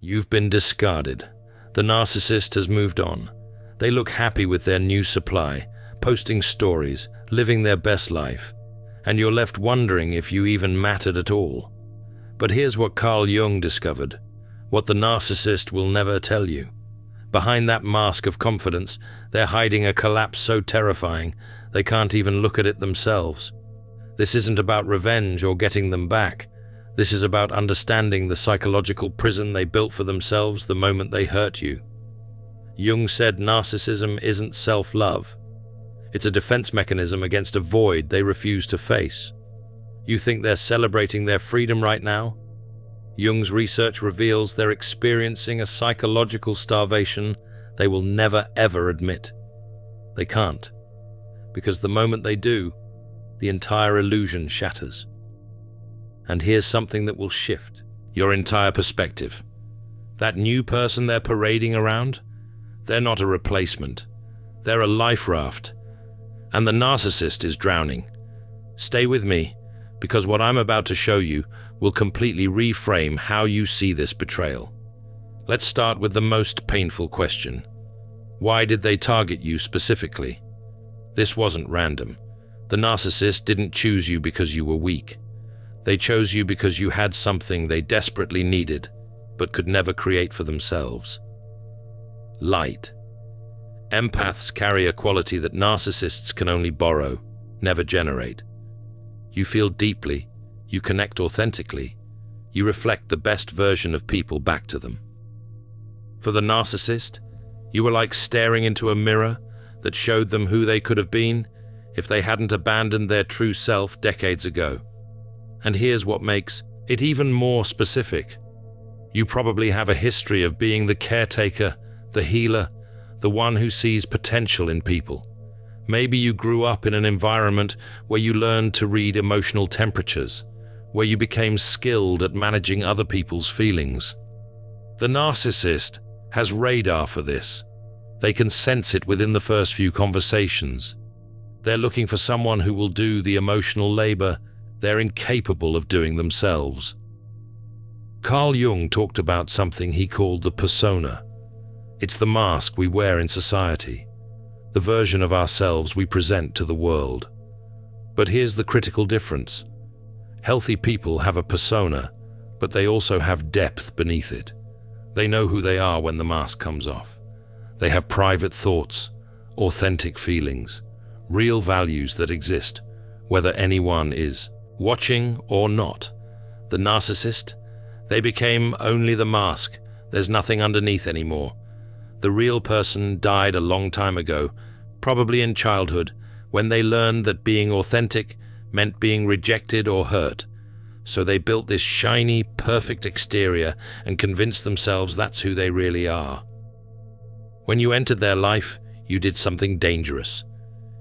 You've been discarded. The narcissist has moved on. They look happy with their new supply, posting stories, living their best life, and you're left wondering if you even mattered at all. But here's what Carl Jung discovered, what the narcissist will never tell you. Behind that mask of confidence, they're hiding a collapse so terrifying they can't even look at it themselves. This isn't about revenge or getting them back. This is about understanding the psychological prison they built for themselves the moment they hurt you. Jung said narcissism isn't self-love. It's a defense mechanism against a void they refuse to face. You think they're celebrating their freedom right now? Jung's research reveals they're experiencing a psychological starvation they will never ever admit. They can't, because the moment they do, the entire illusion shatters. And here's something that will shift your entire perspective. That new person they're parading around, they're not a replacement. They're a life raft. And the narcissist is drowning. Stay with me, because what I'm about to show you will completely reframe how you see this betrayal. Let's start with the most painful question. Why did they target you specifically? This wasn't random. The narcissist didn't choose you because you were weak. They chose you because you had something they desperately needed, but could never create for themselves. Light. Empaths carry a quality that narcissists can only borrow, never generate. You feel deeply, you connect authentically, you reflect the best version of people back to them. For the narcissist, you were like staring into a mirror that showed them who they could have been if they hadn't abandoned their true self decades ago. And here's what makes it even more specific. You probably have a history of being the caretaker, the healer, the one who sees potential in people. Maybe you grew up in an environment where you learned to read emotional temperatures, where you became skilled at managing other people's feelings. The narcissist has radar for this. They can sense it within the first few conversations. They're looking for someone who will do the emotional labor they're incapable of doing themselves. Carl Jung talked about something he called the persona. It's the mask we wear in society, the version of ourselves we present to the world. But here's the critical difference. Healthy people have a persona, but they also have depth beneath it. They know who they are when the mask comes off. They have private thoughts, authentic feelings, real values that exist, whether anyone is watching or not. The narcissist, they became only the mask. There's nothing underneath anymore. The real person died a long time ago, probably in childhood, when they learned that being authentic meant being rejected or hurt. So they built this shiny, perfect exterior and convinced themselves that's who they really are. When you entered their life, you did something dangerous.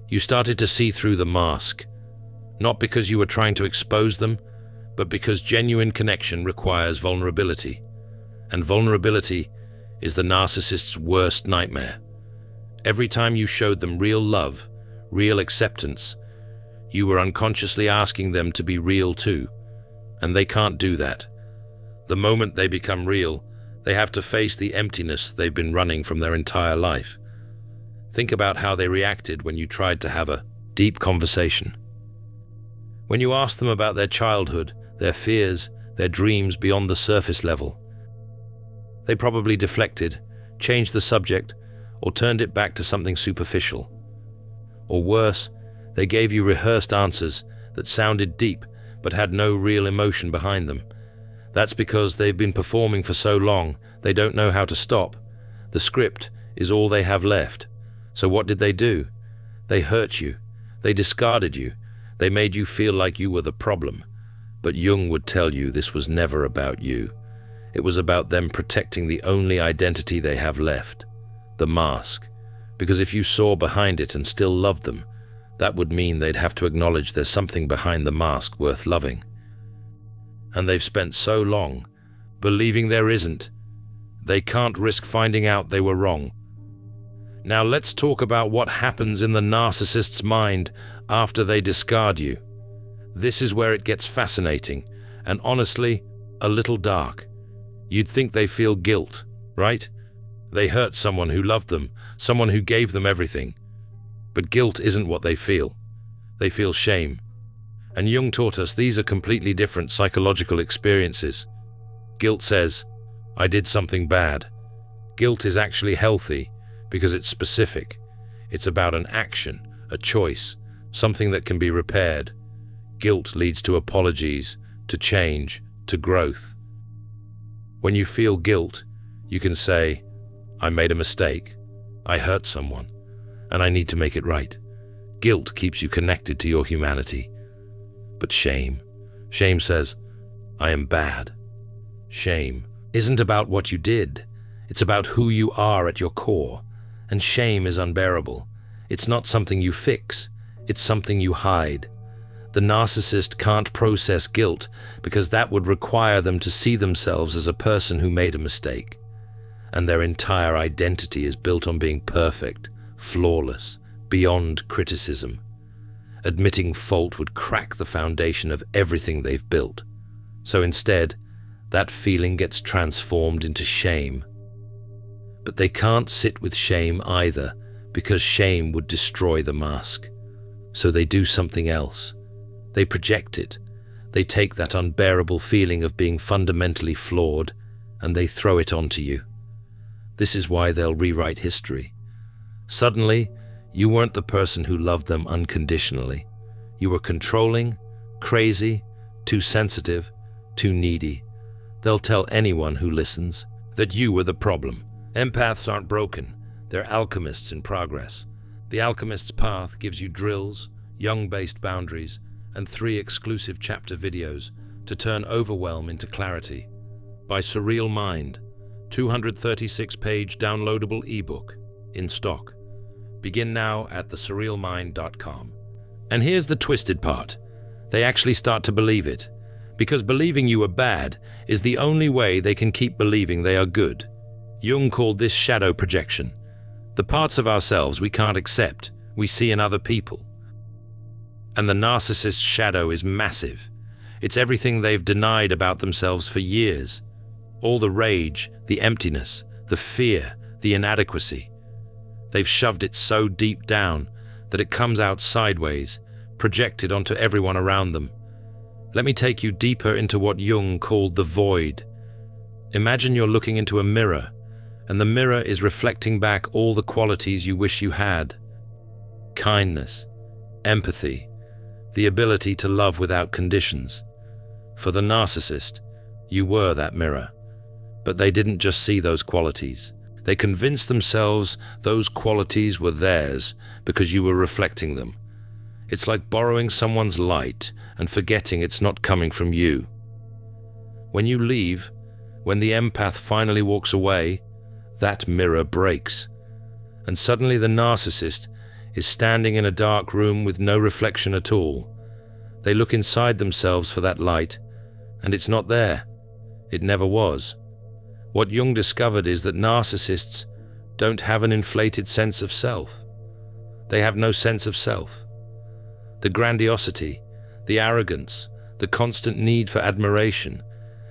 You started to see through the mask, not because you were trying to expose them, but because genuine connection requires vulnerability. And vulnerability is the narcissist's worst nightmare. Every time you showed them real love, real acceptance, you were unconsciously asking them to be real too. And they can't do that. The moment they become real, they have to face the emptiness they've been running from their entire life. Think about how they reacted when you tried to have a deep conversation. When you asked them about their childhood, their fears, their dreams beyond the surface level, they probably deflected, changed the subject, or turned it back to something superficial. Or worse, they gave you rehearsed answers that sounded deep but had no real emotion behind them. That's because they've been performing for so long, they don't know how to stop. The script is all they have left. So what did they do? They hurt you. They discarded you. They made you feel like you were the problem. But Jung would tell you this was never about you. It was about them protecting the only identity they have left, the mask. Because if you saw behind it and still loved them, that would mean they'd have to acknowledge there's something behind the mask worth loving. And they've spent so long believing there isn't. They can't risk finding out they were wrong. Now let's talk about what happens in the narcissist's mind after they discard you. This is where it gets fascinating and honestly, a little dark. You'd think they feel guilt, right? They hurt someone who loved them, someone who gave them everything. But guilt isn't what they feel. They feel shame. And Jung taught us these are completely different psychological experiences. Guilt says, I did something bad. Guilt is actually healthy because it's specific. It's about an action, a choice, something that can be repaired. Guilt leads to apologies, to change, to growth. When you feel guilt, you can say, I made a mistake, I hurt someone, and I need to make it right. Guilt keeps you connected to your humanity. But shame says, I am bad. Shame isn't about what you did. It's about who you are at your core. And shame is unbearable. It's not something you fix. It's something you hide. The narcissist can't process guilt because that would require them to see themselves as a person who made a mistake. And their entire identity is built on being perfect, flawless, beyond criticism. Admitting fault would crack the foundation of everything they've built. So instead, that feeling gets transformed into shame. But they can't sit with shame either, because shame would destroy the mask. So they do something else. They project it. They take that unbearable feeling of being fundamentally flawed, and they throw it onto you. This is why they'll rewrite history. Suddenly, you weren't the person who loved them unconditionally. You were controlling, crazy, too sensitive, too needy. They'll tell anyone who listens that you were the problem. Empaths aren't broken. They're alchemists in progress. The Alchemist's Path gives you drills, Jung-based boundaries, and 3 exclusive chapter videos to turn overwhelm into clarity. By Surreal Mind, 236-page downloadable ebook in stock. Begin now at thesurrealmind.com. And here's the twisted part. They actually start to believe it, because believing you are bad is the only way they can keep believing they are good. Jung called this shadow projection. The parts of ourselves we can't accept, we see in other people. And the narcissist's shadow is massive. It's everything they've denied about themselves for years. All the rage, the emptiness, the fear, the inadequacy. They've shoved it so deep down that it comes out sideways, projected onto everyone around them. Let me take you deeper into what Jung called the void. Imagine you're looking into a mirror, and the mirror is reflecting back all the qualities you wish you had. Kindness, empathy, the ability to love without conditions. For the narcissist, you were that mirror. But they didn't just see those qualities. They convinced themselves those qualities were theirs because you were reflecting them. It's like borrowing someone's light and forgetting it's not coming from you. When you leave, when the empath finally walks away, that mirror breaks. And suddenly the narcissist is standing in a dark room with no reflection at all. They look inside themselves for that light, and it's not there. It never was. What Jung discovered is that narcissists don't have an inflated sense of self. They have no sense of self. The grandiosity, the arrogance, the constant need for admiration,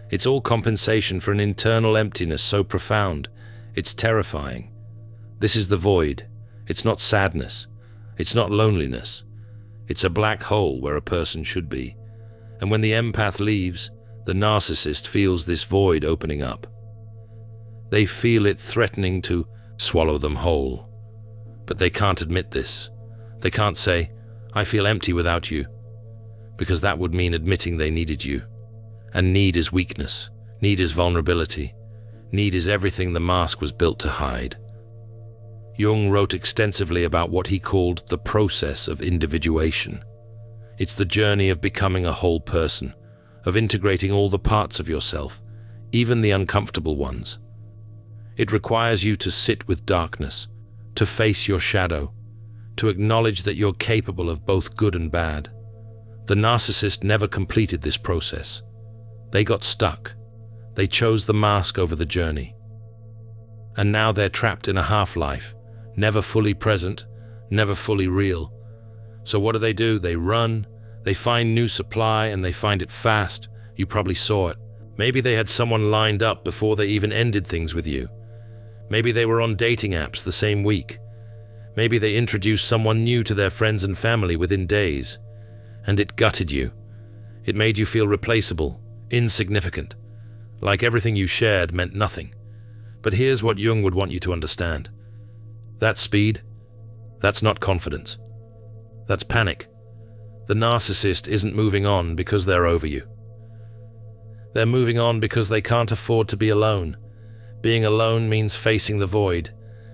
it's all compensation for an internal emptiness so profound, it's terrifying. This is the void. It's not sadness. It's not loneliness. It's a black hole where a person should be. And when the empath leaves, the narcissist feels this void opening up. They feel it threatening to swallow them whole. But they can't admit this. They can't say, I feel empty without you, because that would mean admitting they needed you. And need is weakness. Need is vulnerability. Need is everything the mask was built to hide. Jung wrote extensively about what he called the process of individuation. It's the journey of becoming a whole person, of integrating all the parts of yourself, even the uncomfortable ones. It requires you to sit with darkness, to face your shadow, to acknowledge that you're capable of both good and bad. The narcissist never completed this process. They got stuck. They chose the mask over the journey. And now they're trapped in a half-life, never fully present, never fully real. So what do? They run, they find new supply, and they find it fast. You probably saw it. Maybe they had someone lined up before they even ended things with you. Maybe they were on dating apps the same week. Maybe they introduced someone new to their friends and family within days. And it gutted you. It made you feel replaceable, insignificant, like everything you shared meant nothing. But here's what Jung would want you to understand. That speed, that's not confidence. That's panic. The narcissist isn't moving on because they're over you. They're moving on because they can't afford to be alone. Being alone means facing the void,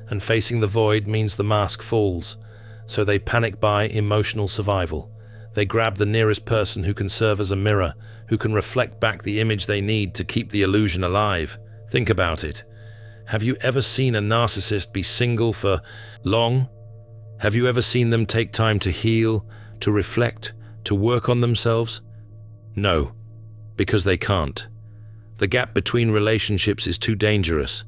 and facing the void means the mask falls. So they panic buy emotional survival. They grab the nearest person who can serve as a mirror, who can reflect back the image they need to keep the illusion alive. Think about it. Have you ever seen a narcissist be single for long? Have you ever seen them take time to heal, to reflect, to work on themselves? No, because they can't. The gap between relationships is too dangerous.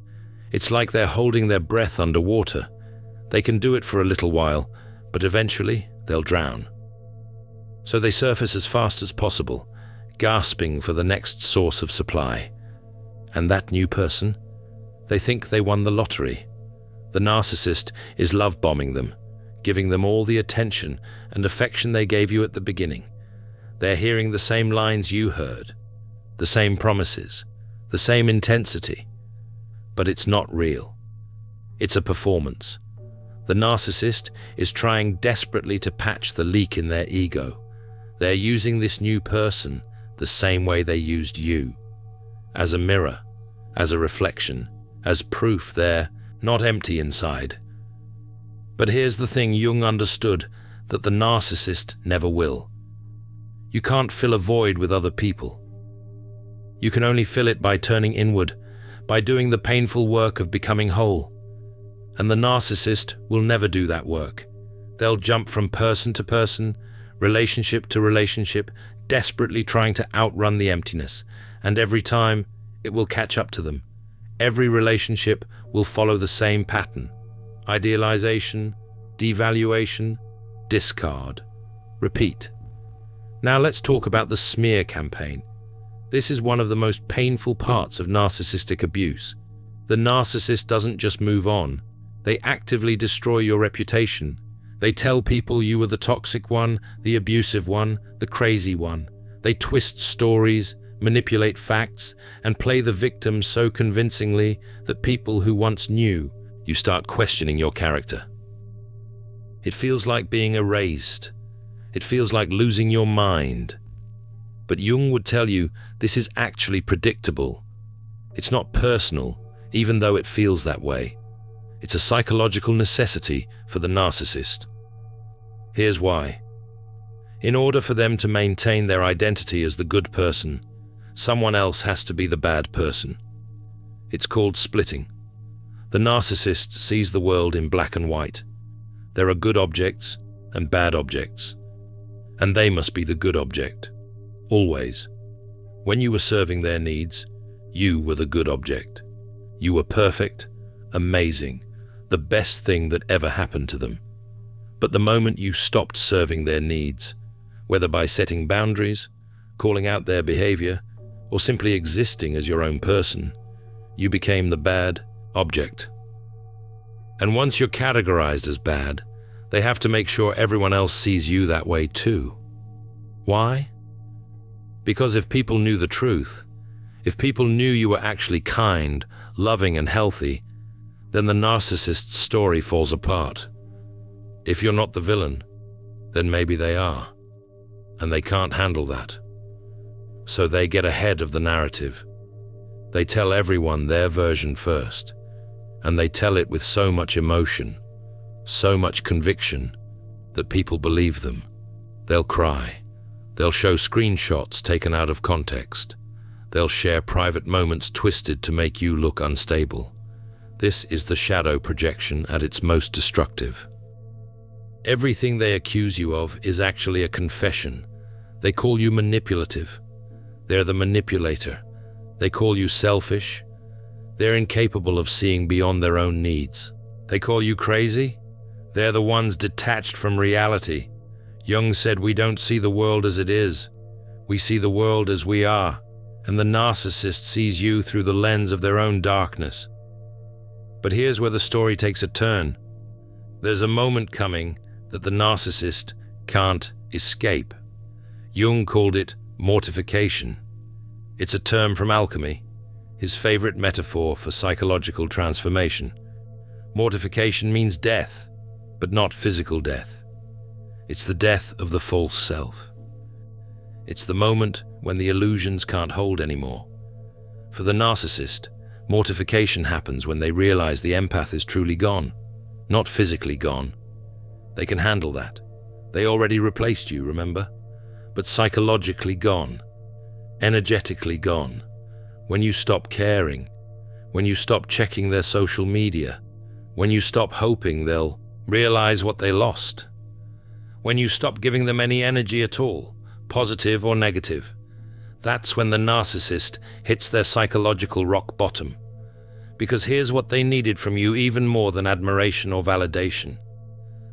It's like they're holding their breath underwater. They can do it for a little while, but eventually they'll drown. So they surface as fast as possible, gasping for the next source of supply. And that new person? They think they won the lottery. The narcissist is love-bombing them, giving them all the attention and affection they gave you at the beginning. They're hearing the same lines you heard, the same promises, the same intensity. But it's not real. It's a performance. The narcissist is trying desperately to patch the leak in their ego. They're using this new person the same way they used you, as a mirror, as a reflection, as proof they're not empty inside. But here's the thing Jung understood that the narcissist never will. You can't fill a void with other people. You can only fill it by turning inward, by doing the painful work of becoming whole. And the narcissist will never do that work. They'll jump from person to person, relationship to relationship, desperately trying to outrun the emptiness, and every time it will catch up to them. Every relationship will follow the same pattern: idealization, devaluation, discard, repeat. Now let's talk about the smear campaign. This is one of the most painful parts of narcissistic abuse. The narcissist doesn't just move on, they actively destroy your reputation. They tell people you were the toxic one, the abusive one, the crazy one. They twist stories, manipulate facts, and play the victim so convincingly that people who once knew you start questioning your character. It feels like being erased. It feels like losing your mind. But Jung would tell you this is actually predictable. It's not personal, even though it feels that way. It's a psychological necessity for the narcissist. Here's why. In order for them to maintain their identity as the good person, someone else has to be the bad person. It's called splitting. The narcissist sees the world in black and white. There are good objects and bad objects, and they must be the good object, always. When you were serving their needs, you were the good object. You were perfect, amazing, the best thing that ever happened to them. But the moment you stopped serving their needs, whether by setting boundaries, calling out their behavior, or simply existing as your own person, you became the bad object. And once you're categorized as bad, they have to make sure everyone else sees you that way too. Why? Because if people knew the truth, if people knew you were actually kind, loving, and healthy, then the narcissist's story falls apart. If you're not the villain, then maybe they are, and they can't handle that. So they get ahead of the narrative. They tell everyone their version first, and they tell it with so much emotion, so much conviction, that people believe them. They'll cry. They'll show screenshots taken out of context. They'll share private moments twisted to make you look unstable. This is the shadow projection at its most destructive. Everything they accuse you of is actually a confession. They call you manipulative. They're the manipulator. They call you selfish. They're incapable of seeing beyond their own needs. They call you crazy. They're the ones detached from reality. Jung said we don't see the world as it is. We see the world as we are. and the narcissist sees you through the lens of their own darkness. But here's where the story takes a turn. There's a moment coming that the narcissist can't escape. Jung called it mortification. It's a term from alchemy, his favorite metaphor for psychological transformation. Mortification means death, but not physical death. It's the death of the false self. It's the moment when the illusions can't hold anymore. For the narcissist, mortification happens when they realize the empath is truly gone, not physically gone. They can handle that. They already replaced you, remember? But psychologically gone, energetically gone. When you stop caring, when you stop checking their social media, when you stop hoping they'll realize what they lost, when you stop giving them any energy at all, positive or negative, that's when the narcissist hits their psychological rock bottom. Because here's what they needed from you even more than admiration or validation.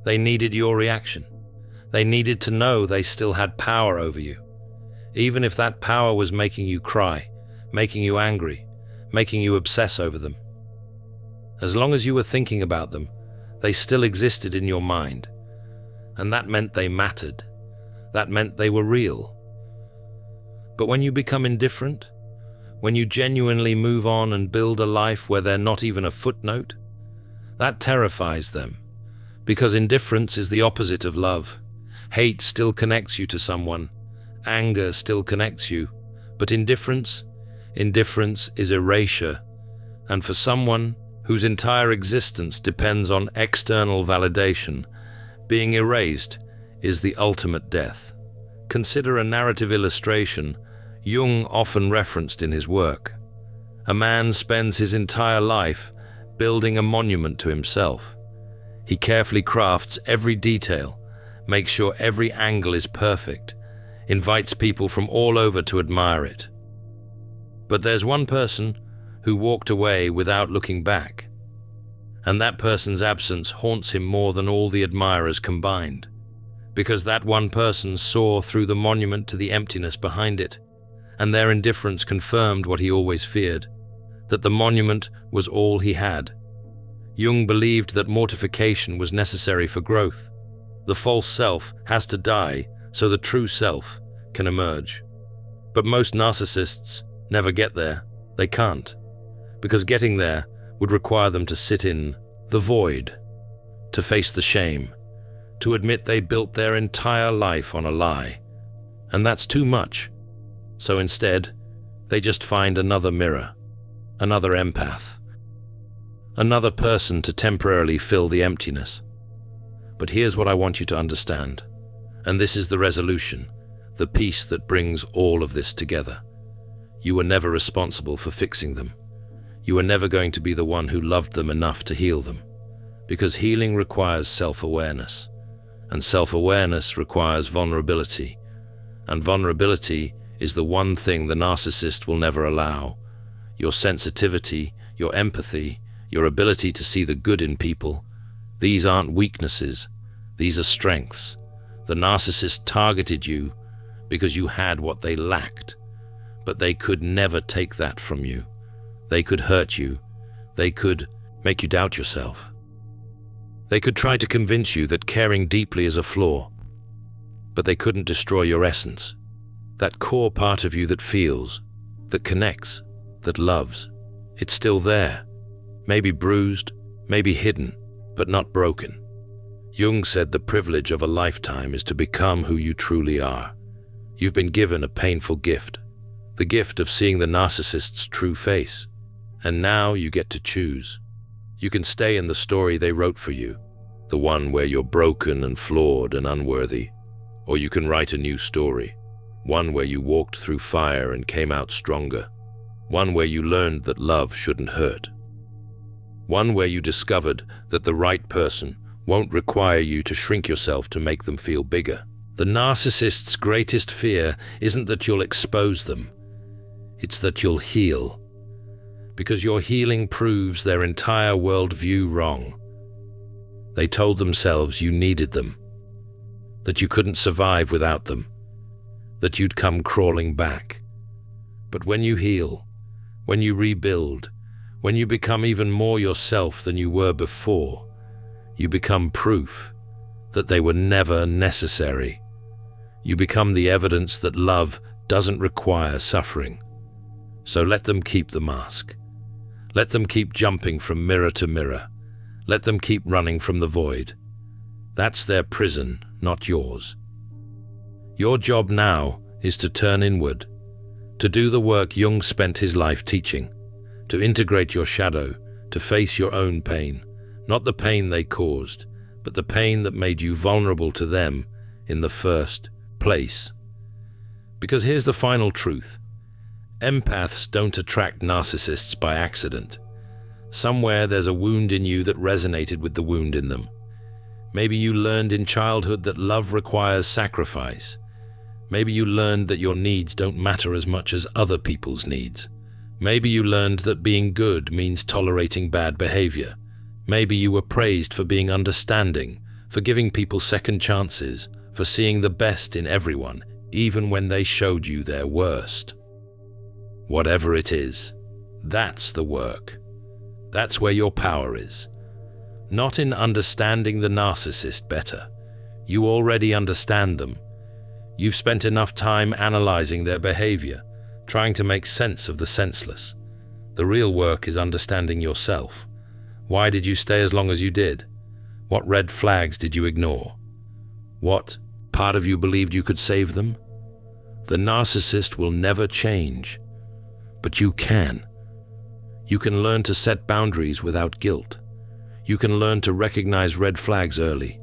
They needed your reaction. They needed to know they still had power over you. Even if that power was making you cry, making you angry, making you obsess over them. As long as you were thinking about them, they still existed in your mind. And that meant they mattered. That meant they were real. But when you become indifferent, when you genuinely move on and build a life where they're not even a footnote, that terrifies them. Because indifference is the opposite of love. Hate still connects you to someone. Anger still connects you. But indifference is erasure. And for someone whose entire existence depends on external validation, being erased is the ultimate death. Consider a narrative illustration Jung often referenced in his work. A man spends his entire life building a monument to himself. He carefully crafts every detail, makes sure every angle is perfect, invites people from all over to admire it. But there's one person who walked away without looking back, and that person's absence haunts him more than all the admirers combined, because that one person saw through the monument to the emptiness behind it, and their indifference confirmed what he always feared, that the monument was all he had. Jung believed that mortification was necessary for growth. The false self has to die so the true self can emerge. But most narcissists never get there. They can't, because getting there would require them to sit in the void, to face the shame, to admit they built their entire life on a lie. And that's too much. So instead, they just find another mirror, another empath, another person to temporarily fill the emptiness. But here's what I want you to understand, and this is the resolution, the piece that brings all of this together. You were never responsible for fixing them. You were never going to be the one who loved them enough to heal them, because healing requires self-awareness, and self-awareness requires vulnerability, and vulnerability is the one thing the narcissist will never allow. Your sensitivity, your empathy, your ability to see the good in people, these aren't weaknesses, these are strengths. The narcissist targeted you because you had what they lacked, but they could never take that from you. They could hurt you. They could make you doubt yourself. They could try to convince you that caring deeply is a flaw, but they couldn't destroy your essence. That core part of you that feels, that connects, that loves. It's still there. Maybe bruised, maybe hidden, but not broken. Jung said the privilege of a lifetime is to become who you truly are. You've been given a painful gift, the gift of seeing the narcissist's true face. And now you get to choose. You can stay in the story they wrote for you, the one where you're broken and flawed and unworthy, or you can write a new story. One where you walked through fire and came out stronger. One where you learned that love shouldn't hurt. One where you discovered that the right person won't require you to shrink yourself to make them feel bigger. The narcissist's greatest fear isn't that you'll expose them. It's that you'll heal. Because your healing proves their entire worldview wrong. They told themselves you needed them, that you couldn't survive without them, that you'd come crawling back. But when you heal, when you rebuild, when you become even more yourself than you were before, you become proof that they were never necessary. You become the evidence that love doesn't require suffering. So let them keep the mask. Let them keep jumping from mirror to mirror. Let them keep running from the void. That's their prison, not yours. Your job now is to turn inward, to do the work Jung spent his life teaching, to integrate your shadow, to face your own pain, not the pain they caused, but the pain that made you vulnerable to them in the first place. Because here's the final truth. Empaths don't attract narcissists by accident. Somewhere there's a wound in you that resonated with the wound in them. Maybe you learned in childhood that love requires sacrifice. Maybe you learned that your needs don't matter as much as other people's needs. Maybe you learned that being good means tolerating bad behavior. Maybe you were praised for being understanding, for giving people second chances, for seeing the best in everyone, even when they showed you their worst. Whatever it is, that's the work. That's where your power is. Not in understanding the narcissist better. You already understand them. You've spent enough time analyzing their behavior, trying to make sense of the senseless. The real work is understanding yourself. Why did you stay as long as you did? What red flags did you ignore? What part of you believed you could save them? The narcissist will never change, but you can. You can learn to set boundaries without guilt. You can learn to recognize red flags early.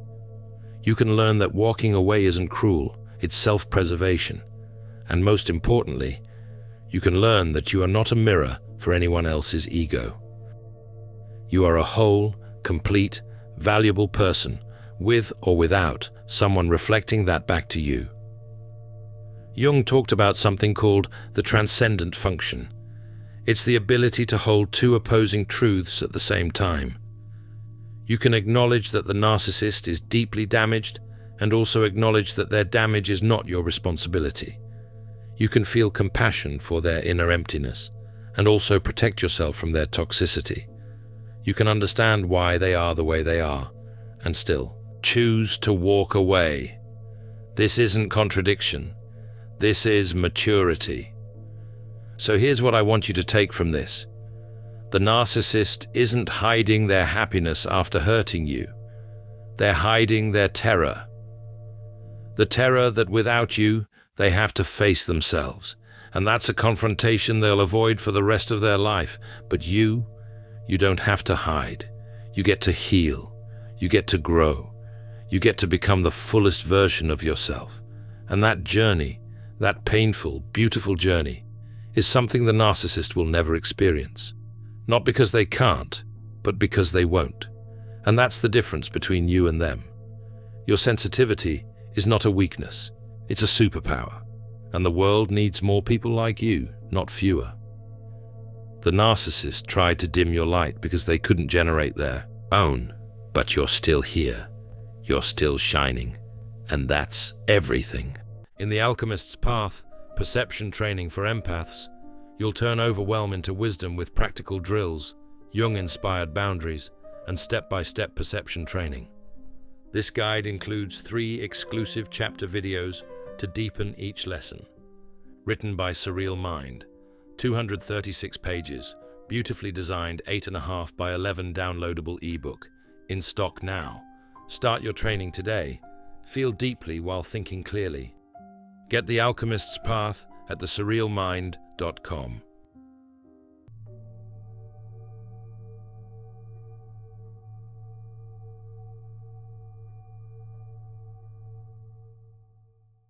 You can learn that walking away isn't cruel, it's self-preservation. And most importantly, you can learn that you are not a mirror for anyone else's ego. You are a whole, complete, valuable person, with or without someone reflecting that back to you. Jung talked about something called the transcendent function. It's the ability to hold two opposing truths at the same time. You can acknowledge that the narcissist is deeply damaged and also acknowledge that their damage is not your responsibility. You can feel compassion for their inner emptiness and also protect yourself from their toxicity. You can understand why they are the way they are and still choose to walk away. This isn't contradiction. This is maturity. So here's what I want you to take from this. The narcissist isn't hiding their happiness after hurting you. They're hiding their terror. The terror that without you, they have to face themselves. And that's a confrontation they'll avoid for the rest of their life. But you don't have to hide. You get to heal. You get to grow. You get to become the fullest version of yourself. And that journey, that painful, beautiful journey, is something the narcissist will never experience. Not because they can't, but because they won't. And that's the difference between you and them. Your sensitivity is not a weakness, it's a superpower. And the world needs more people like you, not fewer. The narcissist tried to dim your light because they couldn't generate their own, but you're still here. You're still shining. And that's everything. In The Alchemist's Path, perception training for empaths, you'll turn overwhelm into wisdom with practical drills, Jung-inspired boundaries, and step-by-step perception training. This guide includes 3 exclusive chapter videos to deepen each lesson. Written by Surreal Mind, 236 pages, beautifully designed 8.5 by 11 downloadable ebook, in stock now. Start your training today. Feel deeply while thinking clearly. Get The Alchemist's Path at thesurrealmind.com.